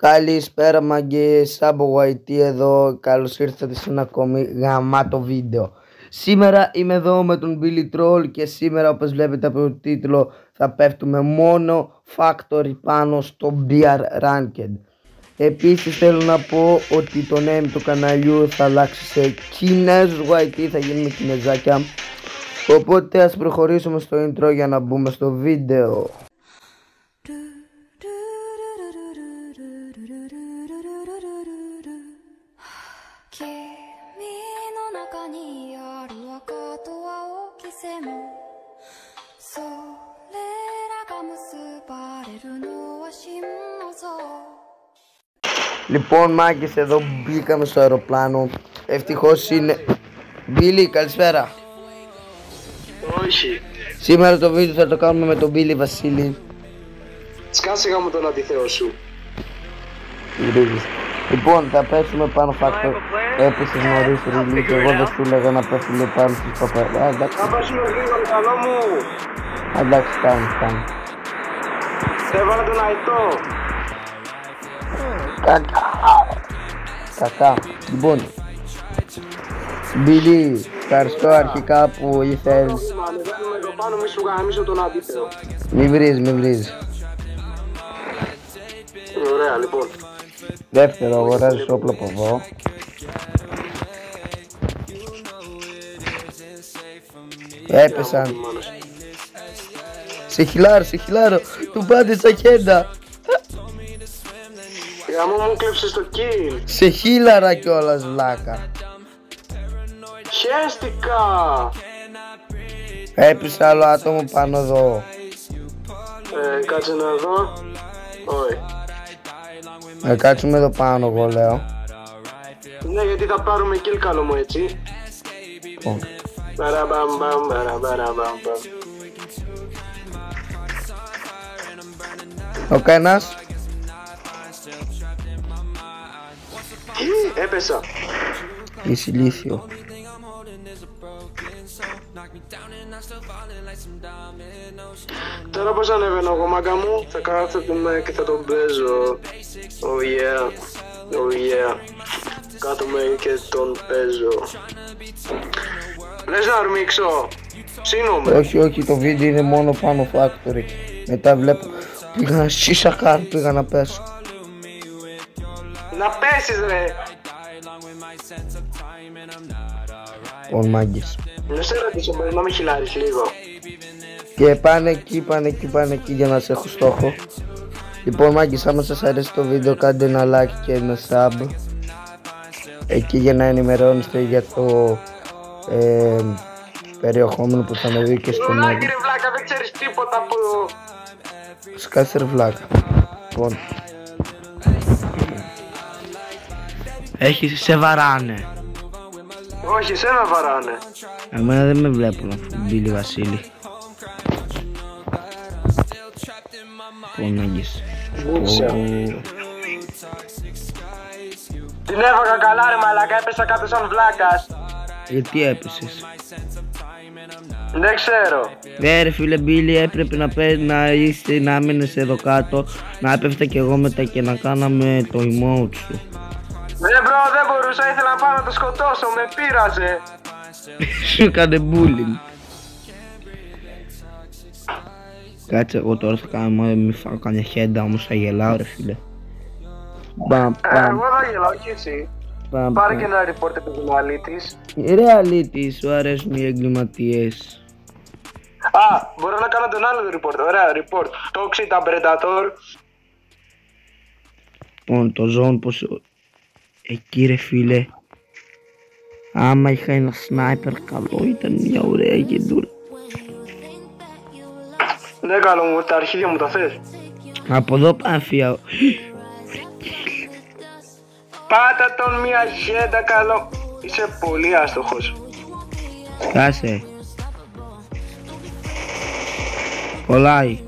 Καλησπέρα μαγκές, Σάμπο YT εδώ, καλώς ήρθατε σε ένα ακόμη γαμάτο βίντεο. Σήμερα είμαι εδώ με τον Billy Troll και σήμερα, όπως βλέπετε από το τίτλο, θα πέφτουμε μόνο factory πάνω στο BR Ranked. Επίσης θέλω να πω ότι το name του καναλιού θα αλλάξει σε Κινέζους YT, θα γίνουμε κινεζάκια. Οπότε ας προχωρήσουμε στο intro για να μπούμε στο βίντεο. Λοιπόν μάγκες, εδώ μπήκαμε στο αεροπλάνο. Ευτυχώς είναι... Billy, καλησπέρα. Όχι. Σήμερα το βίντεο θα το κάνουμε με τον Billy Βασίλη. Σκάσε γάμο τον αντιθέο σου. Λοιπόν, θα πέσουμε πάνω factor. Έπεσες νωρίς ριλί και εγώ δεν σου έλεγα να πέσουμε πάνω στις παπαράδες. Θα πέσουμε γρήγορα, καλό μου. Εντάξει, κάνει. Έβαλα τον αητό. Κακά. Λοιπόν, Billy, ευχαριστώ αρχικά που ήρθες. Ανεβαίνουμε εδώ πάνω, μη σου γαμίσω τον αντίθεο. Μη βρίζεις. Ωραία, λοιπόν. Δεύτερο, αγοράζεις όπλο από εδώ. Έπεσαν. Σε χιλάρο, του πάτε στα χέντα. Γαμό μου κλέψε το kill. Σε χίλαρα κιόλας, βλάκα. Χαίστηκα. Έπεισα άλλο άτομο πάνω εδώ. Κάτσε να δω. Όχι. Κάτσουμε εδώ πάνω, εγώ λέω. Ναι, γιατί θα πάρουμε kill, καλό μου, έτσι. Μπαραμπαμπαμ. Ο κανένας. Έπεσα. Είσαι ηλίθιο. Τώρα πως ανεβαίνω εγώ, μάγκα μου, θα κάθομαι και θα τον παίζω. Oh yeah. Κάθομαι και τον παίζω. Λες να ορμήξω. Σύνομαι. Όχι, το βίντεο είναι μόνο πάνω factory. Μετά βλέπω, πήγα να σίσακάρ, πήγα να πέσω. Να πέσεις ρε. Λοιπόν μάγκες. Να σε ρωτήσω, μπορεί να με χιλάρεις λίγο. Και πάνε εκεί για να σε έχω στόχο. Λοιπόν μάγκες, άμα σας αρέσει το βίντεο κάντε ένα like και ένα sub. Εκεί για να ενημερώνεστε για το περιεχόμενο που θα ανεβεί και στο μέλλον. Ρε βλάκα, δεν ξέρεις τίποτα από... Σκάσε ρε βλάκα. Λοιπόν, σε βαράνε. Όχι, εσένα βαράνε. Εμένα δεν με βλέπουν αφού Billy Βασίλη. Πονάγγες. Την έβαγα καλά ρε μαλάκα, έπεσα κάτω σαν βλάκας. Γιατί έπεσες? Δεν ξέρω. Ρε φίλε Billy, έπρεπε να μείνεις εδώ κάτω, να έπεφτα κι εγώ μετά και να κάναμε το emote σου. Δεν μπορούσα, ήθελα να πάω να το σκοτώσω, με πείραζε. Σου έκανε bullying. Κάτσε, εγώ τώρα θα κάνω, μη φάω καμιά χέντα, όμως θα γελάω ρε φίλε. Εγώ θα γελάω και εσύ. Πάρε και ένα report επειδή είμαι αλήτης. Ρε αλήτης, σου αρέσουν οι εγκληματίες. Μπορώ να κάνω τον άλλο report, ωραία report. Toxic, Predator. Λοιπόν, το zone πως... Εκεί ρε φίλε, άμα είχα ένα sniper καλό ήταν μια ωραία γεντούρα. Ναι καλό μου, τα αρχίδια μου τα θες. Από εδώ πανφία. Πάτα τον μια γέντα καλό. Είσαι πολύ άστοχος. Κάσε. Κολλάει.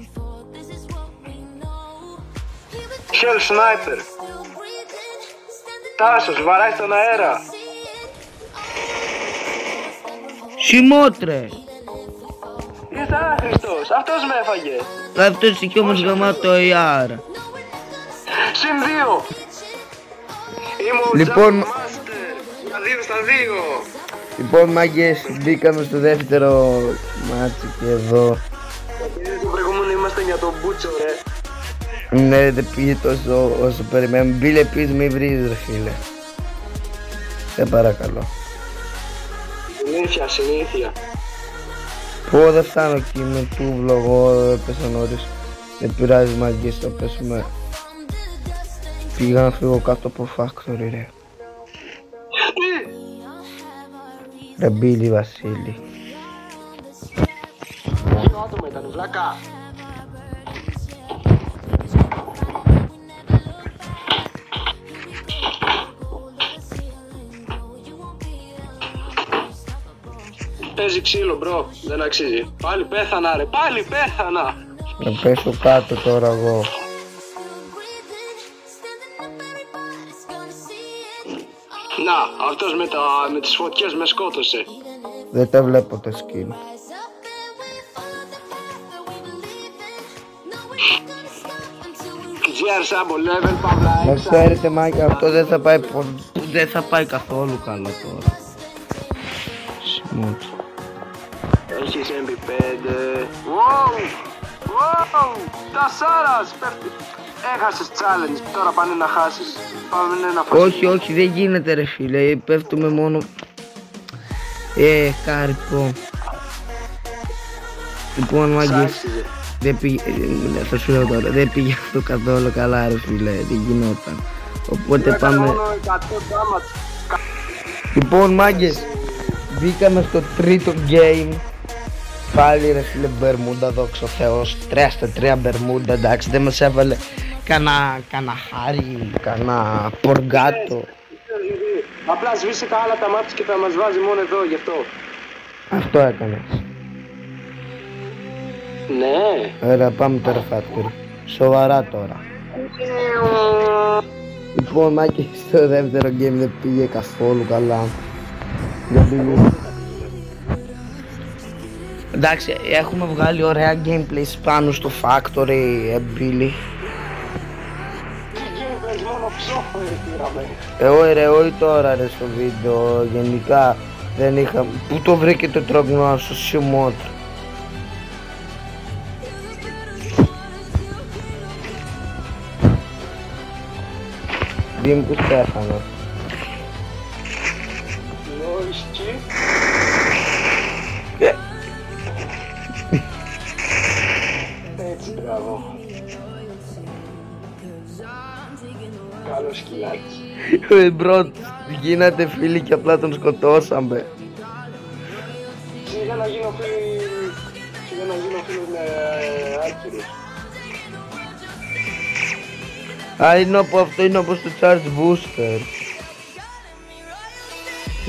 Shell sniper. Τάσος, βαράει στον αέρα. Σιμότρε. Είσαι άχρηστος, αυτός με έφαγε. Αυτός είχε όμως γαμάτο AR. Συν 2. Είμαι ο Λοιπόν, Jump Master. Τα 2 στα 2. Λοιπόν μάγκες, μπήκαμε στο δεύτερο μάτσι και εδώ. Το προηγούμενο ήμασταν για τον Μπούτσο ρε. Ναι, δεν πήγε τόσο όσο περιμένουμε. Μπίλε πεις μη βρεις ρε φίλε. Σε παρακαλώ. Συνήθεια. Πω δεν φτάνω εκεί με τούβλο, εγώ έπεσα νωρίς. Δεν πειράζει μάγκες, θα πέσουμε. Πήγα να φύγω κάτω από factory ρε. Ρε Μπίλη Βασίλη. Δύο άτομα ήταν βλάκα. Παίζει ξύλο μπρο, δεν αξίζει. Πάλι πέθανα ρε, πάλι πέθανα. Να πέσω κάτω τώρα εγώ. Να, αυτός με τις φωτιές με σκότωσε. Δεν τα βλέπω τα skin. GR Sambo level παύλα Να έξα. ξέρετε μάγκη, αυτό δεν θα πάει καθόλου καλά τώρα. Σιμούτ. Έχεις MP5. Wow! Wow! Τασάρας! Πέφτει. Έχασες challenge, τώρα πάνε να χάσεις. Πάμε να φάσεις. Όχι, δεν γίνεται ρε φίλε, πέφτουμε μόνο. Κάρικο. Λοιπόν μάγκες, δεν πήγε, θα σου λέω τώρα, δεν πήγε αυτό καθόλου καλά ρε φίλε, δεν γινόταν. Οπότε πάμε. Λοιπόν μάγκες, μπήκαμε στο τρίτο game. Πάλι ρε φίλε Μπερμούντα, δόξα ο Θεός, 3 στα 3 Μπερμούντα, εντάξει, δεν μας έβαλε κανένα χάρι, κανένα ποργάτο. Απλά σβήσε τα άλλα τα μάτια και θα μας βάζει μόνο εδώ, γι' αυτό. Αυτό έκανες. Ναι. Ωραία, πάμε τώρα factory. Σοβαρά τώρα. Λοιπόν μάκη, στο δεύτερο game δεν πήγε καθόλου καλά. Δεν πήγε. Εντάξει, έχουμε βγάλει ωραία gameplay πάνω στο factory, Billy. Ρε, όχι τώρα ρε στο βίντεο, γενικά δεν είχα. Πού το βρήκε το τρόπινο στο Σιμότ. Δήμ που στέφανε. Έτσι, μπράβο. Καλό σκυλάκι. Μπρο, γίνατε φίλοι και απλά τον σκοτώσαμε. Σιγά να γίνω φίλοι με άκυρους. Α, είναι από αυτό, είναι όπως το Charge Booster.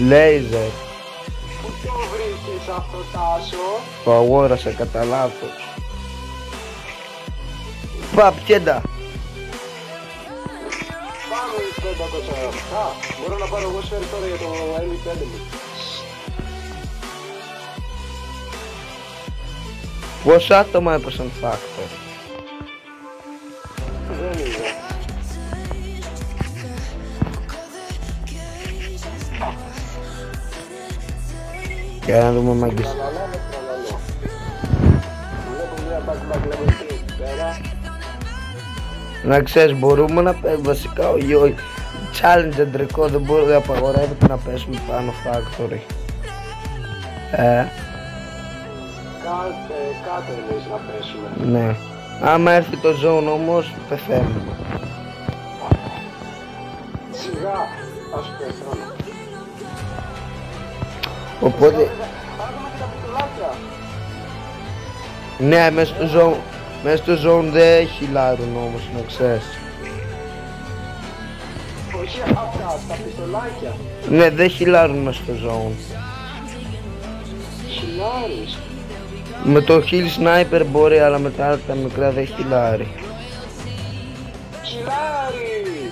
Laser. Πού το βρήκες αυτό Τάσο? Το αγόρασα κατά λάθος. Πιέντα. Πάμε 500. Α, μπορώ να πάρω εγώ σφαίρι τώρα για το MP5 μου. Πόσα άτομα έπασαν factor? Δεν είναι. Για να δούμε μάγκες. Βλέπω μια back level 3 πέρα. Να ξέρεις, μπορούμε να παίρνουμε βασικά όχι challenge εντρικό, δεν μπορεί να απαγορεύεται να πέσουμε πάνω factory. Κάτω εμείς να πέσουμε. Ναι. Άμα έρθει το zone όμως, πεθαίνουμε. Σιγά, ας σου πεθάνω. Οπότε, Πάρουμε και τα πιτουλάκια. ναι, μέσα στο zone δεν χιλάρουν όμως, να ξέρεις. Όχι αυτά, τα πιστολάκια. Ναι, δεν χιλάρουν μέσα στο zone. Χιλάρεις. Με το heal sniper μπορεί, αλλά με τα άλλα τα μικρά δεν χιλάρει. Χιλάρεις.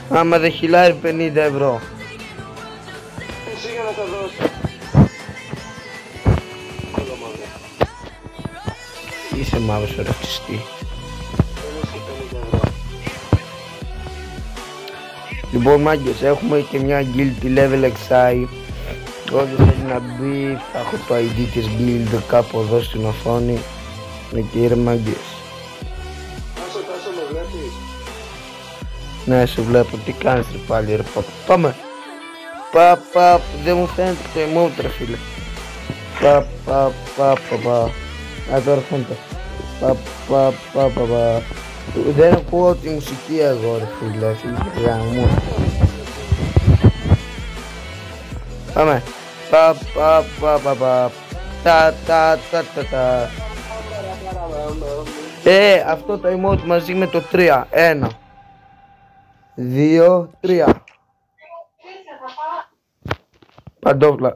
Άμα δεν χιλάρει 50 ευρώ. Εσύ για να τα δώσω. Όλο μαύρο. Είσαι μαύρος ρατσιστή. Δεν είσαι 50 ευρώ. Λοιπόν μάγκες, έχουμε και μια guild level XI. Όποιος θέλει να μπει, θα έχω το ID της guild κάπου εδώ στην οθόνη. Εκεί ρε μάγκες. Τάσο με βλέπεις? Ναι, σε βλέπω. Τι κάνεις ρε πάλι ρε παπ. Πάμε. Δεν μου φαίνεται το emote ρε φίλε. Α, τώρα φαίνεται. Δεν ακούω τη μουσική εγώ ρε φίλε. Γαμώ. Πάμε. Αυτό το emote μαζί με το 3. 1 2 3. Παντόφλα.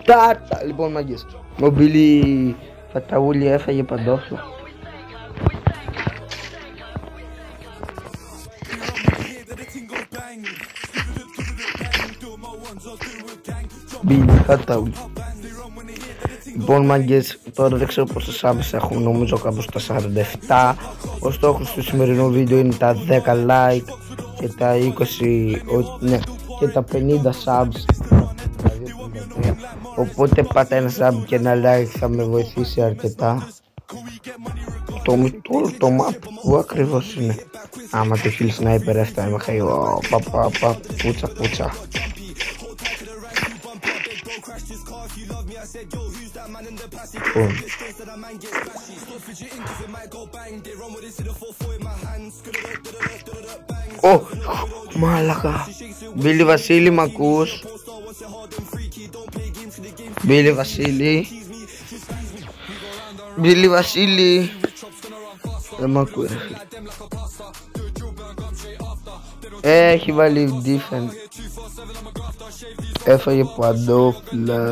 Τάτα! Λοιπόν μάγκες, ο Μπίλι Φαταούλη έφαγε παντόφλα. Μπίλι Φαταούλη. Λοιπόν μάγκες, τώρα δεν ξέρω πόσες subs έχουν, νομίζω κάπου στα 47. Ο στόχος του σημερινού βίντεο είναι τα 10 like και τα 20, ναι, και τα 50 subs. Οπότε πάτα ένα sub και ένα like, θα με βοηθήσει αρκετά. Το map που ακριβώς είναι? Άμα το Hill Sniper έφτανε με χαϊό. Πούτσα. Μάλακα. Μπίλι Βασίλη, μ' ακούς? Μπίλι Βασίλη. Δεν μ' ακούει. Έχει βάλει defense. Έφαγε παντόφλα.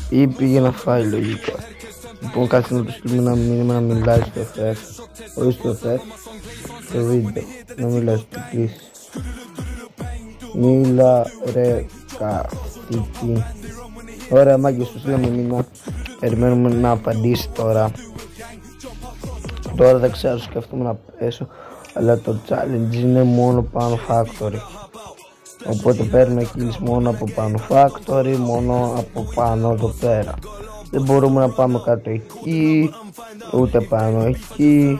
Ή πήγε να φάει λογικά. Λοιπόν, κάτσε να του στείλουμε ένα μήνυμα να μιλάει στο FF. Όχι στο FF, στο βίντεο. Να μιλάει στο please. Μίλα ρε καθήκη. Ωραία μάγκες, του στείλαμε μήνυμα. Περιμένουμε να απαντήσει τώρα. Τώρα δεν ξέρω, σκέφτομαι να πέσω. Αλλά το challenge είναι μόνο πάνω factory. Οπότε παίρνουμε kills μόνο από πάνω factory, μόνο από πάνω εδώ πέρα. Δεν μπορούμε να πάμε κάτω εκεί, ούτε πάνω εκεί.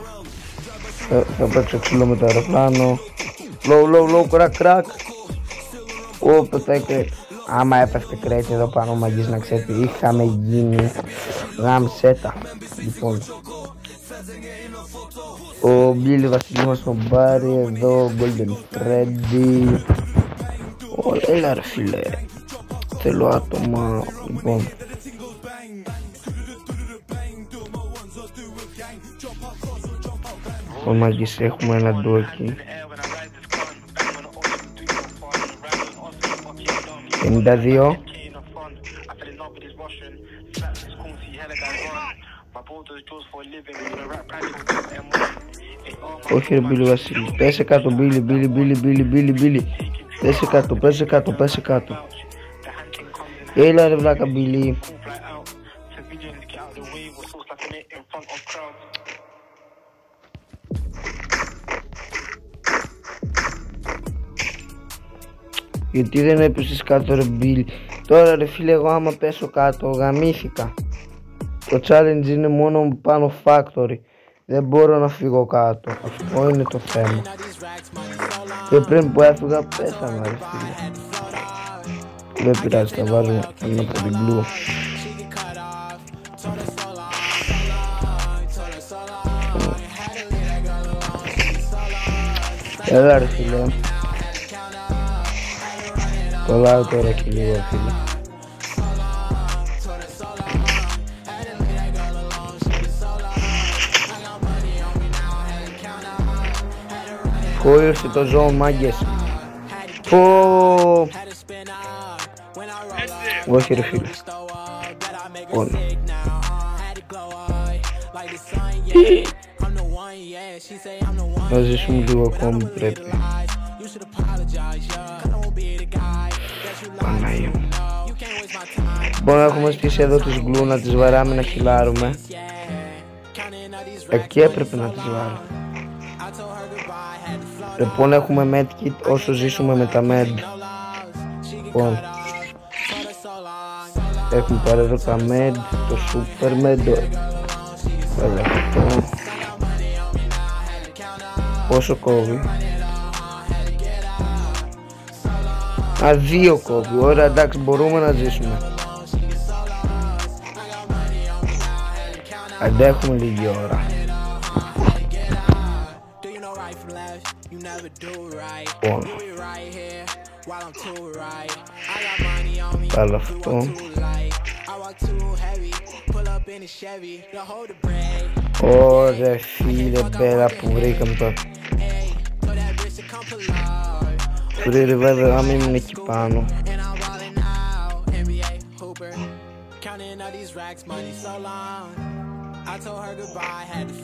Θα παίξω ξύλο με το αεροπλάνο. Low, crack. Πέφτει. Άμα έπεφτε κρέτη εδώ πάνω μαγείς, να ξέρετε, είχαμε γίνει γαμσέτα. Λοιπόν, ο Μπίλι Βασιλή μας τον πάρει εδώ, Golden Freddy. Έλα ρε φίλε, θέλω άτομα. Λοιπόν, ο μαγείς, έχουμε ένα ντου εκεί. 52. Όχι ρε Μπίλι Βασίλη, πέσε κάτω Μπίλι. Πέσε κάτω. Έλα ρε βλάκα Μπίλι. Γιατί δεν έπεσες κάτω ρε Μπίλι? Τώρα ρε φίλε, εγώ άμα πέσω κάτω γαμήθηκα. Το challenge είναι μόνο πάνω factory. Δεν μπορώ να φύγω κάτω. Αυτό είναι το θέμα. Και πριν που έφυγα πέσαμε ρε φίλε. Δεν πειράζει, θα βάζουμε ένα από την blue. Έλα ρε φίλε. Κολλάω τώρα και λίγο φίλε. Πού ήρθε το ζώο μάγκες? Όχι ρε φίλε. Λοιπόν. Να ζήσουμε λίγο ακόμη πρέπει. Παναγία μου. Λοιπόν, έχουμε στήσει εδώ τους γκλου να τις βαράμε να χυλάρουμε. Εκεί έπρεπε να τις βάλω. Λοιπόν, έχουμε medkit όσο ζήσουμε με τα med. Λοιπόν, έχουμε πάρει εδώ τα med, το super med, αυτό. Πόσο κόβει? Α, 2 κόβει. Ωραία, εντάξει, μπορούμε να ζήσουμε. Αντέχουμε λίγη ώρα. Λοιπόν, άλλο αυτό. Ωραία φίλε, πέρα που βρήκαμε το free revive, άμα ήμουν εκεί πάνω.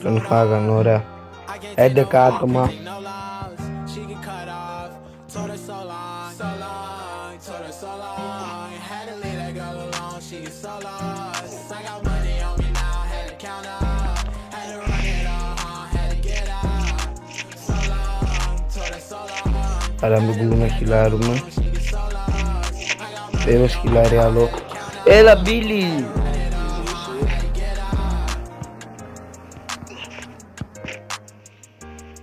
Τον φάγανε, ωραία. 11 άτομα. Αλλά μην μπορούμε να χυλάρουμε. Ένα χυλάρι άλλο. Έλα Μπίλι!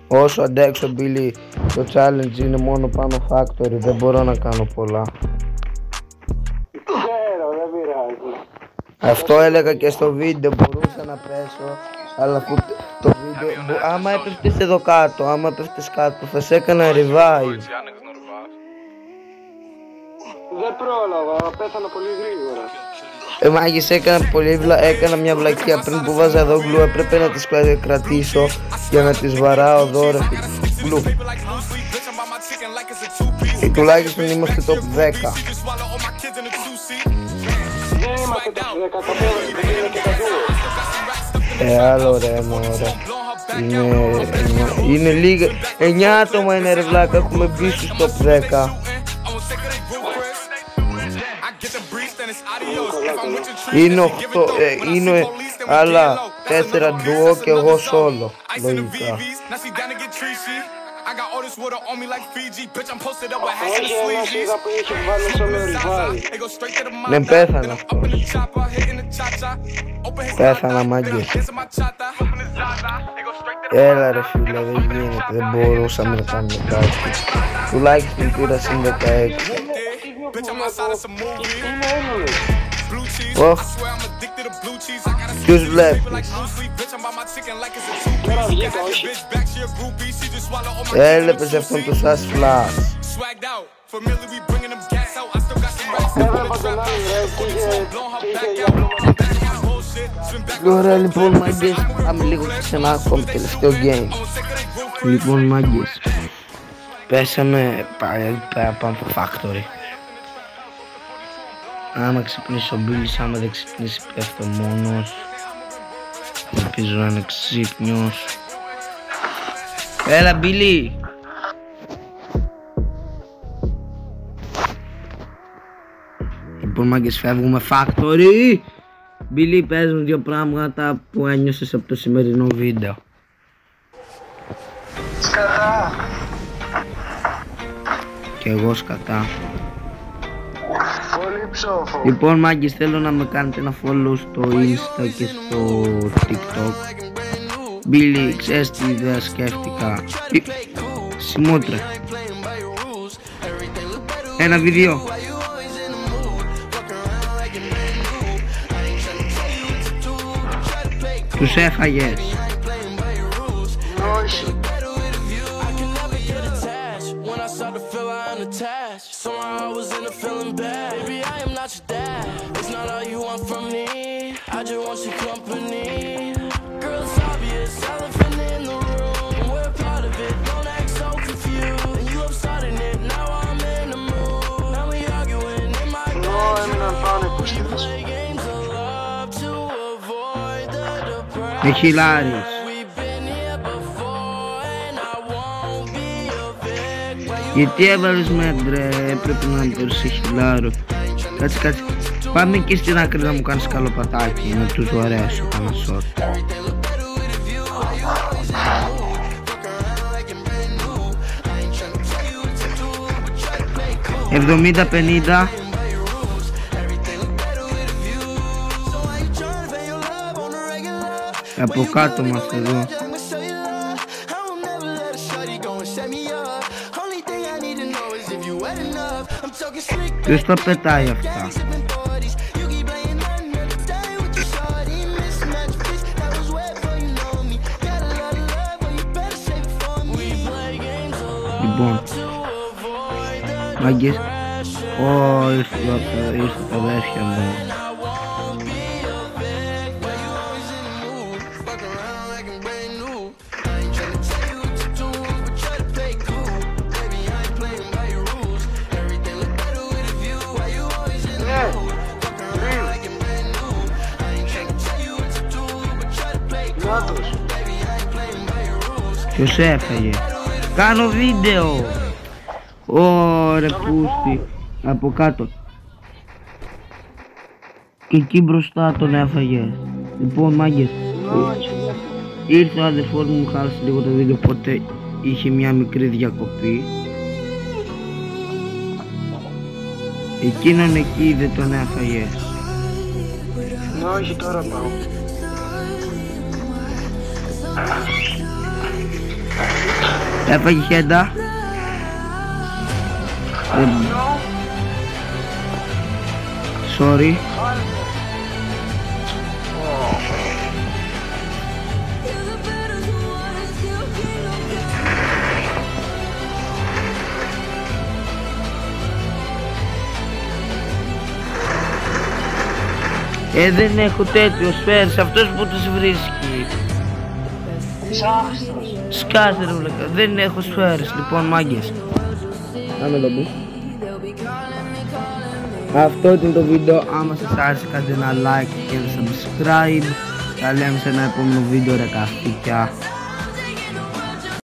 Όσο αντέξω Μπίλι, το challenge είναι μόνο πάνω factory, δεν μπορώ να κάνω πολλά. Δεν πειράζει. Αυτό έλεγα και στο βίντεο, μπορούσα να πέσω, αλλά αφού το βίντεο, άμα έπεφτες εδώ κάτω, άμα έπεφτες κάτω, θα σε έκανα revive. Δεν πρόλαβα, πέθανα πολύ γρήγορα. Μάγες, έκανα μια βλακεία πριν που βάζα εδώ γκλου, έπρεπε να τις κρατήσω για να τις βαράω εδώ ρε γκλου. Τουλάχιστον είμαστε top 10. Δεν είμαστε top 10, το πέρα και τα 2. Άλλο ρε μωρέ. Είναι λίγα, 9 άτομα είναι ρε βλάκα, έχουμε μπει στους top 10. Είναι 8, είναι άλλα 4 ντουό και εγώ σόλο, λογικά. Όχι, ένας είδα που είχε βάλει solo revive. Δεν πέθανα αυτός. Πέθανα μάγκες. Έλα ρε φίλε, δεν γίνεται, δεν μπορούσαμε να κάνουμε κάτι. Τουλάχιστον πήρα συν 16. Ποιος βλέπεις? Έλεπες αυτόν το σας φλάς. Ωραία λοιπόν μάγκες, πάμε λίγο σε ένα ακόμη τελευταίο game. Λοιπόν μάγκες, πέσαμε πέρα πάνω από factory. Άμα ξυπνήσει ο Μπίλης, άμα δεν ξυπνήσει πέφτω μόνος. Ελπίζω να είναι ξύπνιος. Έλα Μπίλη! Λοιπόν μάγκες, φεύγουμε factory. Μπίλη, πες μου 2 πράγματα που ένιωσες από το σημερινό βίντεο. Σκατά. Και εγώ σκατά. Πολύ ψόφο. Λοιπόν μάγκες, θέλω να με κάνετε ένα follow στο Insta και στο TikTok. Μπίλη, ξέρεις τι ιδέα σκέφτηκα? Σημότρε. Ένα βίντεο. Τους έφαγες. Όχι. Somehow I was in a feeling bad. Baby, I am not your dad. It's not all you want from me. I just want your company. Girl, it's obvious, elephant in the room. We're part of it, don't act so confused. And you love starting it, now I'm in the mood. Now we arguing in my bedroom. We play games of love. Με χιλάρεις. Γιατί έβαλες μέτρε, πρέπει να μου πέρασε χιλάρο. Κάτσε. Πάμε εκεί στην άκρη να μου κάνεις καλό πατάκι. Να τους ωραίωσω κανένα σόρτ. 70-50. Από κάτω μας εδώ. Ποιος τα πετάει αυτά? Λοιπόν, μάγκες. Ήρθε τα αδέρφια μου. Ποιος έφαγε? Κάνω βίντεο. Ωραία πούστη. Από κάτω. Και εκεί μπροστά τον έφαγε. Λοιπόν μάγκες, ήρθε ο αδερφός μου, χάλασε λίγο το βίντεο, οπότε είχε μια μικρή διακοπή. Εκείνον εκεί δεν τον έφαγε. Όχι, τώρα πάω. Έφαγε χέντα. Sorry. Δεν έχω τέτοιο σφαίρες, αυτός που τους βρίσκει. Σκάσε ρε βλακα, δεν έχω σφαίρες. Λοιπόν μάγκες, πάμε εδώ που. Αυτό ήταν το βίντεο. Άμα σας άρεσε κάντε ένα like και ένα subscribe. Τα λέμε σε ένα επόμενο βίντεο ρε καθήκια.